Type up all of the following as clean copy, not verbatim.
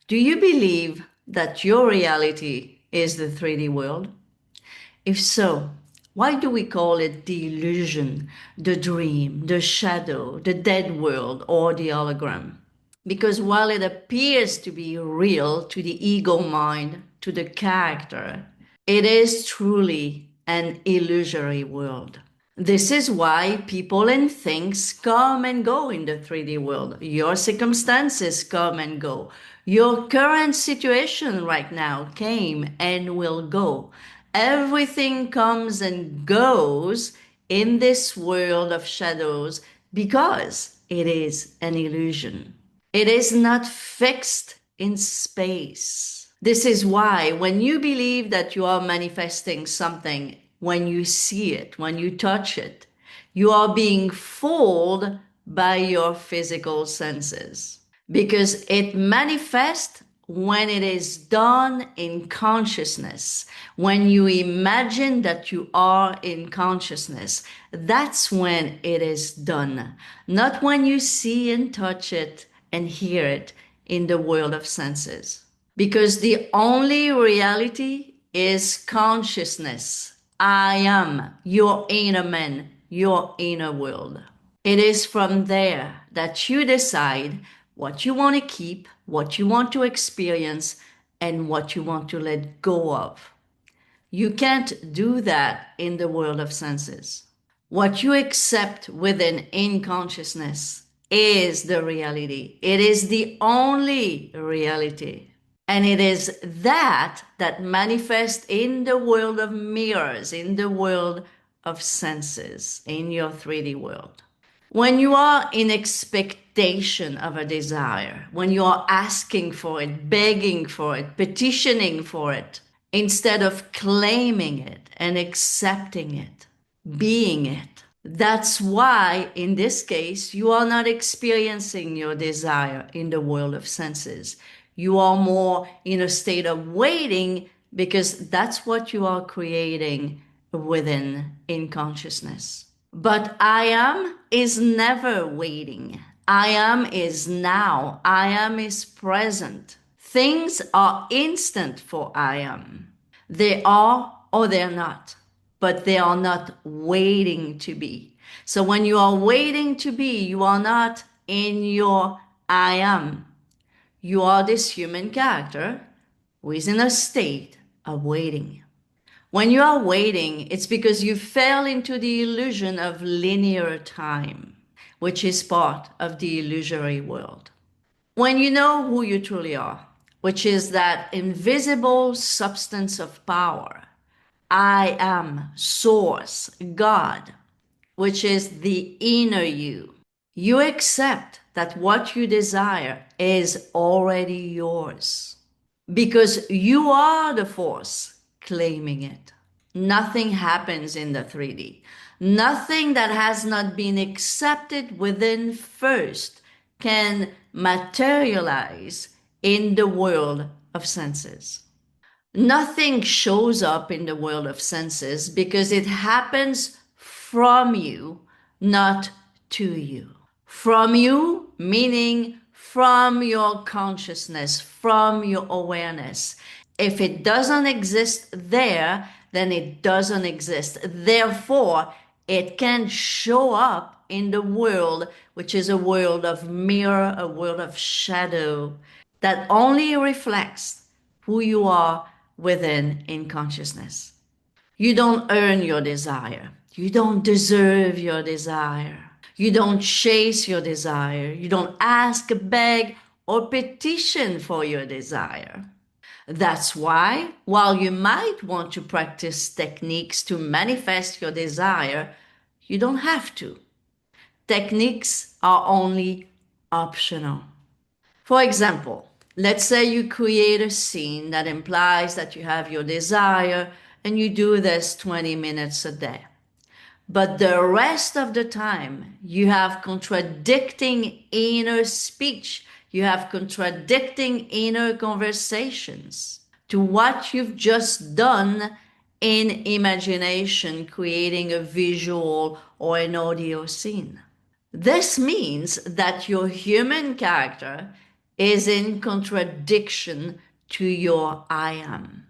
Do you believe that your reality is the 3D world? If so, why do we call it the illusion, the dream, the shadow, the dead world, or the hologram? Because while it appears to be real to the ego mind, to the character, it is truly an illusory world. This is why people and things come and go in the 3D world. Your circumstances come and go. Your current situation right now came and will go. Everything comes and goes in this world of shadows because it is an illusion. It is not fixed in space. This is why when you believe that you are manifesting something, when you see it, when you touch it, you are being fooled by your physical senses because it manifests when it is done in consciousness. When you imagine that you are in consciousness, that's when it is done, not when you see and touch it and hear it in the world of senses. Because the only reality is consciousness. I am your inner man, your inner world. It is from there that you decide what you want to keep, what you want to experience, and what you want to let go of. You can't do that in the world of senses. What you accept within in consciousness is the reality. It is the only reality. And it is that that manifests in the world of mirrors, in the world of senses, in your 3D world. When you are in expectation of a desire, when you are asking for it, begging for it, petitioning for it, instead of claiming it and accepting it, being it, that's why, in this case, you are not experiencing your desire in the world of senses. You are more in a state of waiting because that's what you are creating within in consciousness. But I am is never waiting. I am is now. I am is present. Things are instant for I am. They are or they're not, but they are not waiting to be. So when you are waiting to be, you are not in your I am. You are this human character who is in a state of waiting. When you are waiting, it's because you fell into the illusion of linear time, which is part of the illusory world. When you know who you truly are, which is that invisible substance of power, I am Source, God, which is the inner you, you accept that what you desire is already yours because you are the force claiming it. Nothing happens in the 3D. Nothing that has not been accepted within first can materialize in the world of senses. Nothing shows up in the world of senses because it happens from you, not to you. From you, meaning from your consciousness, from your awareness. If it doesn't exist there, then it doesn't exist. Therefore, it can show up in the world, which is a world of mirror, a world of shadow, that only reflects who you are within in consciousness. You don't earn your desire. You don't deserve your desire. You don't chase your desire. You don't ask, beg, or petition for your desire. That's why, while you might want to practice techniques to manifest your desire, you don't have to. Techniques are only optional. For example, let's say you create a scene that implies that you have your desire and you do this 20 minutes a day. But the rest of the time, you have contradicting inner speech. You have contradicting inner conversations to what you've just done in imagination, creating a visual or an audio scene. This means that your human character is in contradiction to your I am.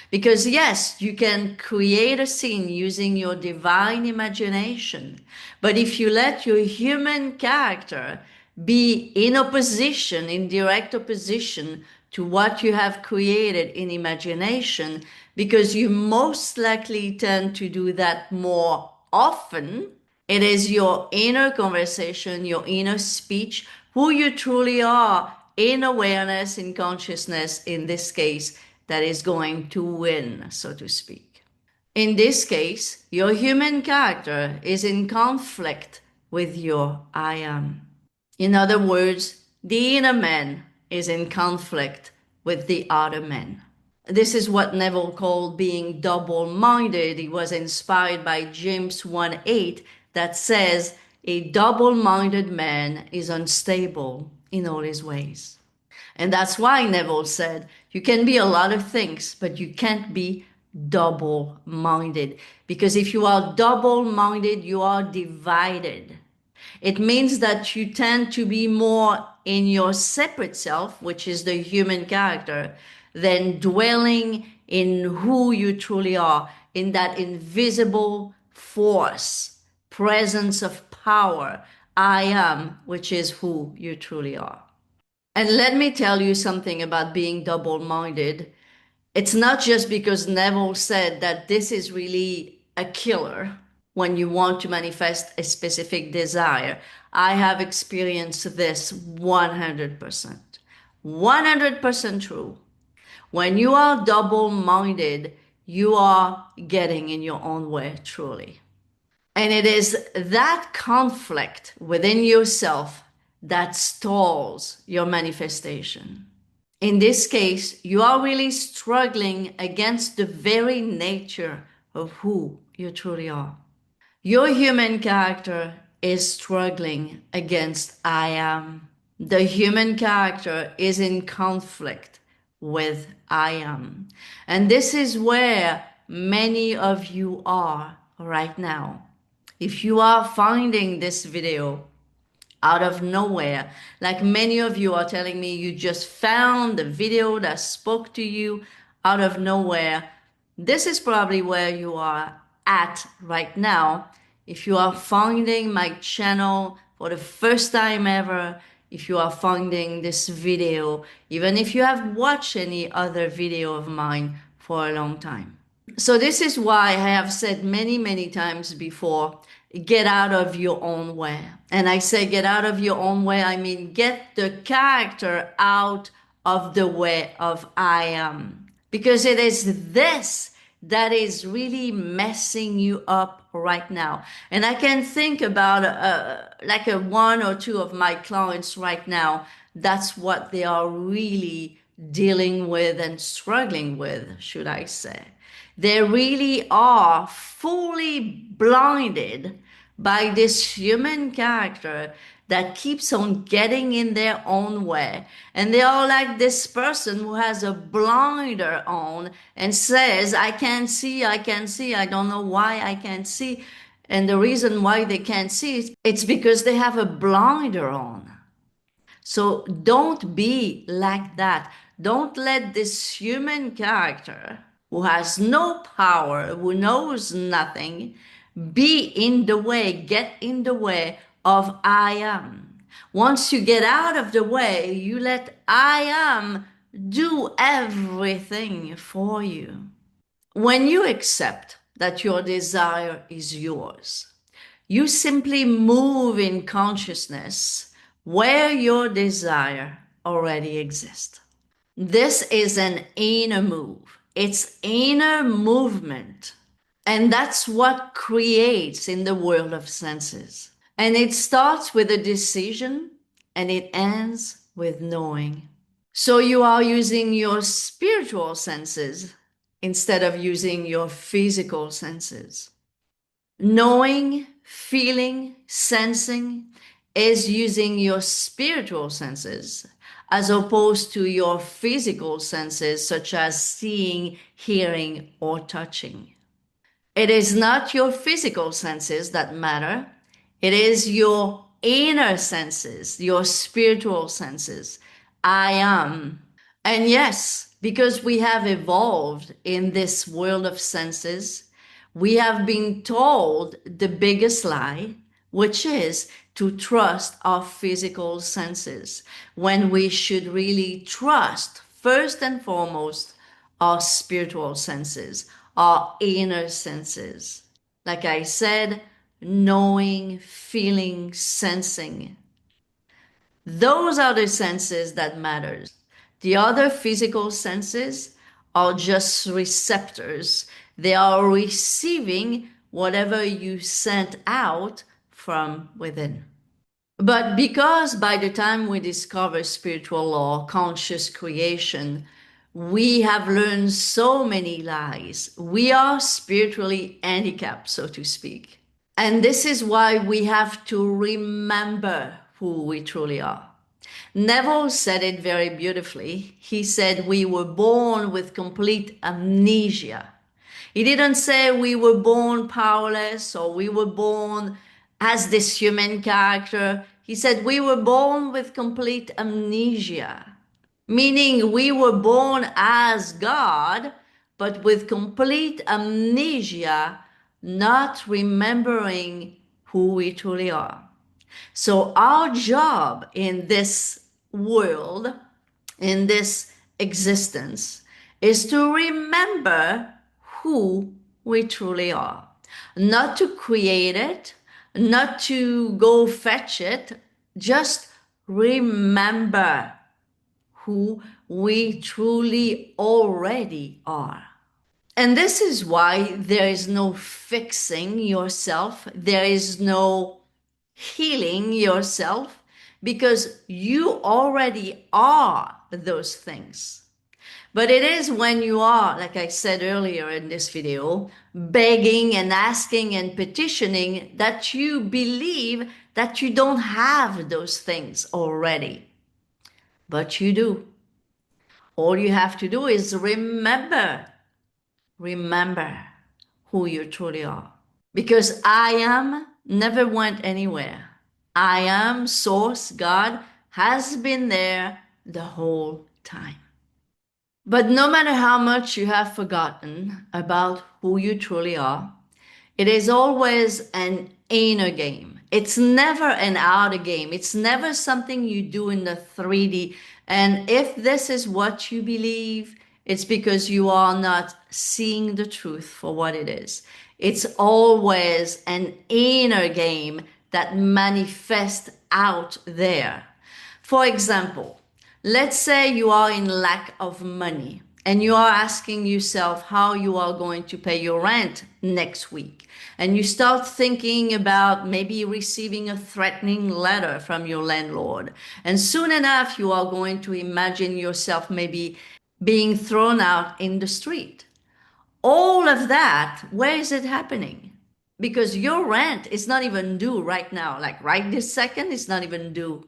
Because yes, you can create a scene using your divine imagination, but if you let your human character be in opposition, in direct opposition to what you have created in imagination, because you most likely tend to do that more often, it is your inner conversation, your inner speech, who you truly are in awareness, in consciousness, in this case, that is going to win, so to speak. In this case, your human character is in conflict with your I am. In other words, the inner man is in conflict with the outer man. This is what Neville called being double-minded. He was inspired by James 1:8 that says, a double-minded man is unstable in all his ways. And that's why Neville said, you can be a lot of things, but you can't be double-minded. Because if you are double-minded, you are divided. It means that you tend to be more in your separate self, which is the human character, than dwelling in who you truly are, in that invisible force, presence of power, I am, which is who you truly are. And let me tell you something about being double-minded. It's not just because Neville said that this is really a killer when you want to manifest a specific desire. I have experienced this 100%. 100% true. When you are double-minded, you are getting in your own way, truly. And it is that conflict within yourself that stalls your manifestation. In this case, you are really struggling against the very nature of who you truly are. Your human character is struggling against I am. The human character is in conflict with I am. And this is where many of you are right now. If you are finding this video out of nowhere, like many of you are telling me you just found the video that spoke to you out of nowhere, this is probably where you are at right now. If you are finding my channel for the first time ever, if you are finding this video, even if you have watched any other video of mine for a long time. So this is why I have said many, many times before, get out of your own way. And I say get out of your own way, I mean get the character out of the way of I am. Because it is this that is really messing you up right now. And I can think about like a one or two of my clients right now. That's what they are really dealing with and struggling with, should I say. They really are fully blinded by this human character that keeps on getting in their own way. And they are like this person who has a blinder on and says, I can't see, I can't see, I don't know why I can't see. And the reason why they can't see, it's because they have a blinder on. So don't be like that. Don't let this human character who has no power, who knows nothing, be in the way, get in the way of I am. Once you get out of the way, you let I am do everything for you. When you accept that your desire is yours, you simply move in consciousness where your desire already exists. This is an inner move. It's inner movement. And that's what creates in the world of senses. And it starts with a decision and it ends with knowing. So you are using your spiritual senses instead of using your physical senses. Knowing, feeling, sensing is using your spiritual senses as opposed to your physical senses, such as seeing, hearing, or touching. It is not your physical senses that matter. It is your inner senses, your spiritual senses, I am. And yes, because we have evolved in this world of senses, we have been told the biggest lie, which is to trust our physical senses, when we should really trust, first and foremost, our spiritual senses, our inner senses. Like I said, knowing, feeling, sensing. Those are the senses that matters. The other physical senses are just receptors. They are receiving whatever you sent out from within. But because by the time we discover spiritual law, conscious creation, we have learned so many lies. We are spiritually handicapped, so to speak. And this is why we have to remember who we truly are. Neville said it very beautifully. He said we were born with complete amnesia. He didn't say we were born powerless or we were born as this human character. He said we were born with complete amnesia, meaning we were born as God, but with complete amnesia, not remembering who we truly are. So, our job in this world, in this existence, is to remember who we truly are. Not to create it, not to go fetch it, just remember who we truly already are. And this is why there is no fixing yourself, there is no healing yourself, because you already are those things. But it is when you are, like I said earlier in this video, begging and asking and petitioning that you believe that you don't have those things already. But you do. All you have to do is remember who you truly are. Because I am never went anywhere. I am source, God has been there the whole time. But no matter how much you have forgotten about who you truly are, it is always an inner game. It's never an outer game. It's never something you do in the 3D. And if this is what you believe, it's because you are not seeing the truth for what it is. It's always an inner game that manifests out there. For example, let's say you are in lack of money and you are asking yourself how you are going to pay your rent next week. And you start thinking about maybe receiving a threatening letter from your landlord. And soon enough, you are going to imagine yourself maybe being thrown out in the street. All of that, where is it happening? Because your rent is not even due right now. Like right this second, it's not even due,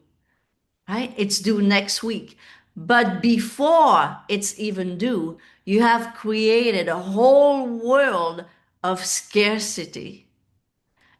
right? It's due next week. But before it's even due, you have created a whole world of scarcity.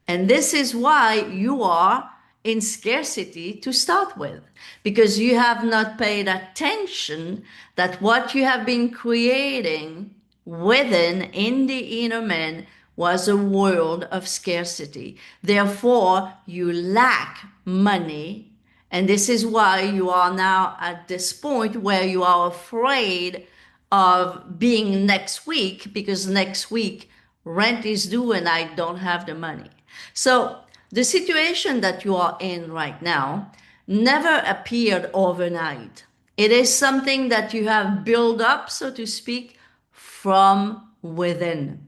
And this is why you are in scarcity to start with, because you have not paid attention that what you have been creating within in the inner man was a world of scarcity. Therefore, you lack money. And this is why you are now at this point where you are afraid of being next week, because next week rent is due and I don't have the money. So the situation that you are in right now never appeared overnight. It is something that you have built up, so to speak, from within.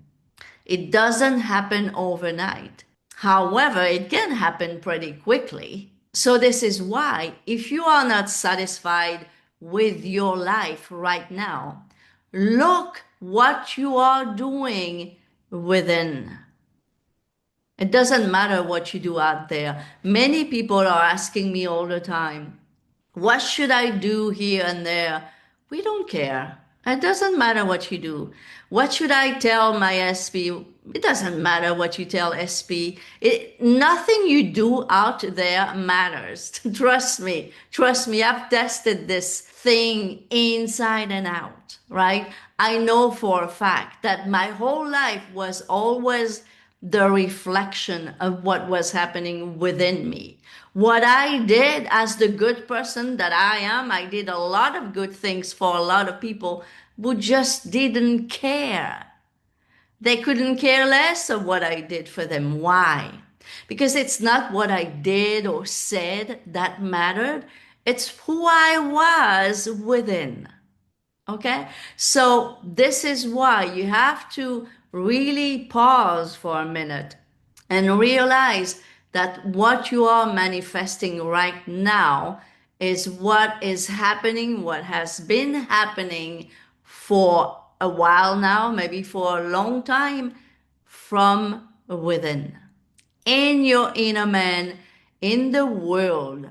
It doesn't happen overnight. However, it can happen pretty quickly. So this is why if you are not satisfied with your life right now, look what you are doing within. It doesn't matter what you do out there. Many people are asking me all the time, what should I do here and there? We don't care. It doesn't matter what you do. What should I tell my SP? It doesn't matter what you tell SP. Nothing you do out there matters. Trust me. Trust me. I've tested this thing inside and out, right? I know for a fact that my whole life was always the reflection of what was happening within me. What I did as the good person that I am, I did a lot of good things for a lot of people who just didn't care. They couldn't care less of what I did for them. Why? Because it's not what I did or said that mattered. It's who I was within. Okay? So this is why you have to really pause for a minute and realize that what you are manifesting right now is what is happening, what has been happening for a while now, maybe for a long time, from within, in your inner man, in the world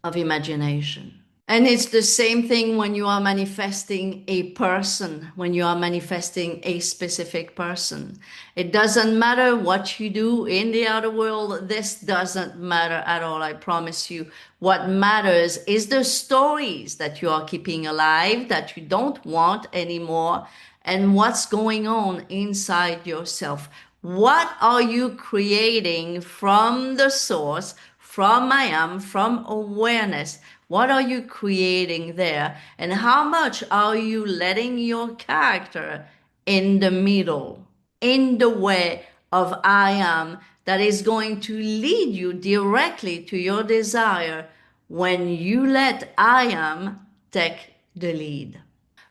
of imagination. And it's the same thing when you are manifesting a person, when you are manifesting a specific person. It doesn't matter what you do in the outer world. This doesn't matter at all, I promise you. What matters is the stories that you are keeping alive, that you don't want anymore, and what's going on inside yourself. What are you creating from the source, from I am, from awareness? What are you creating there? And how much are you letting your character in the middle, in the way of I am, that is going to lead you directly to your desire when you let I am take the lead?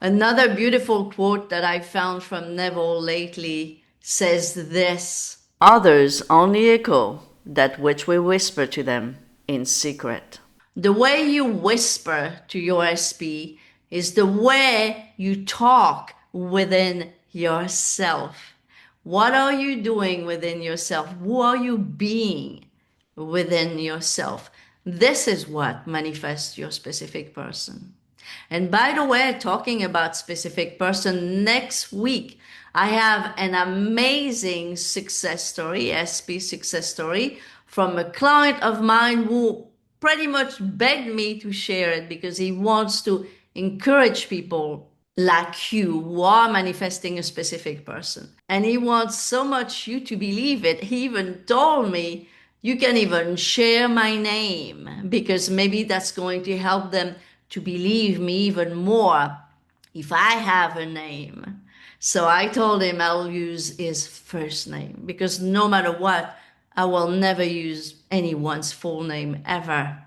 Another beautiful quote that I found from Neville lately says this: others only echo that which we whisper to them in secret. The way you whisper to your SP is the way you talk within yourself. What are you doing within yourself? Who are you being within yourself? This is what manifests your specific person. And by the way, talking about specific person, next week I have an amazing success story, SP success story, from a client of mine who pretty much begged me to share it because he wants to encourage people like you who are manifesting a specific person. And he wants so much you to believe it. He even told me, you can even share my name because maybe that's going to help them to believe me even more if I have a name. So I told him I'll use his first name because no matter what, I will never use anyone's full name ever.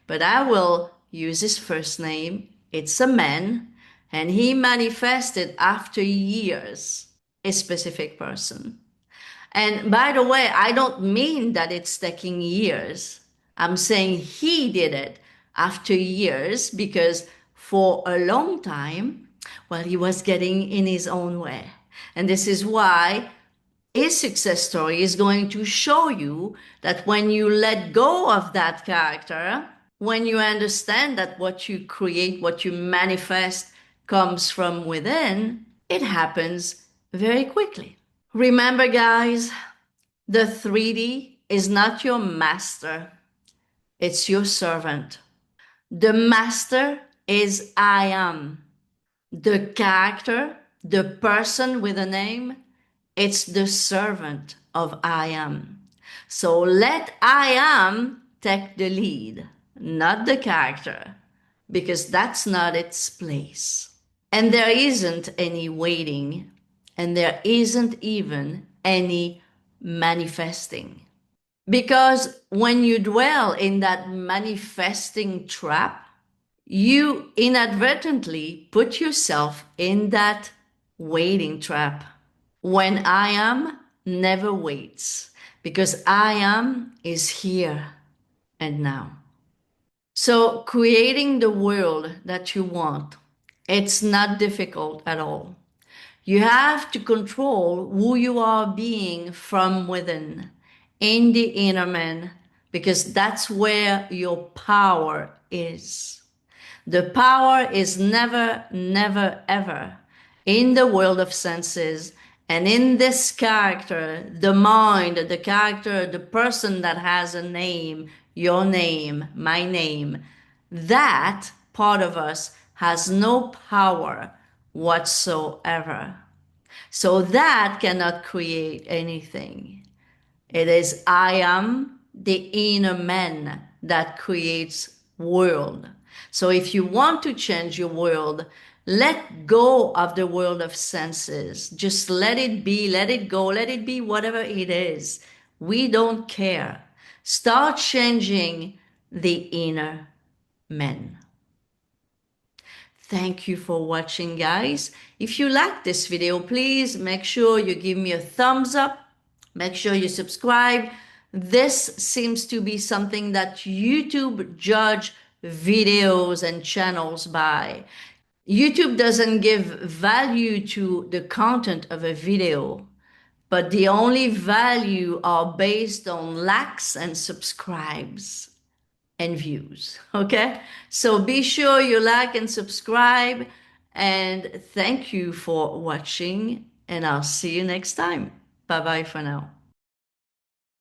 But I will use his first name. It's a man, and he manifested after years a specific person. And by the way, I don't mean that it's taking years. I'm saying he did it after years because for a long time, well, he was getting in his own way. And this is why his success story is going to show you that when you let go of that character, when you understand that what you create, what you manifest comes from within, it happens very quickly. Remember, guys, the 3D is not your master, it's your servant. The master is I am. The character, the person with a name, it's the servant of I am. So let I am take the lead, not the character, because that's not its place. And there isn't any waiting, and there isn't even any manifesting. Because when you dwell in that manifesting trap, you inadvertently put yourself in that waiting trap. When I am never waits, because I am is here and now. So creating the world that you want, it's not difficult at all. You have to control who you are being from within, in the inner man, because that's where your power is. The power is never, never, ever in the world of senses And in this character, the mind, the character, the person that has a name, your name, my name, that part of us has no power whatsoever. So that cannot create anything. It is I am the inner man that creates world. So if you want to change your world, let go of the world of senses. Just let it be, let it go, let it be whatever it is. We don't care. Start changing the inner man. Thank you for watching, guys. If you like this video, please make sure you give me a thumbs up. Make sure you subscribe. This seems to be something that YouTube judge videos and channels by. YouTube doesn't give value to the content of a video, but the only value are based on likes and subscribes and views. Okay, so be sure you like and subscribe, and thank you for watching, and I'll see you next time. Bye bye for now.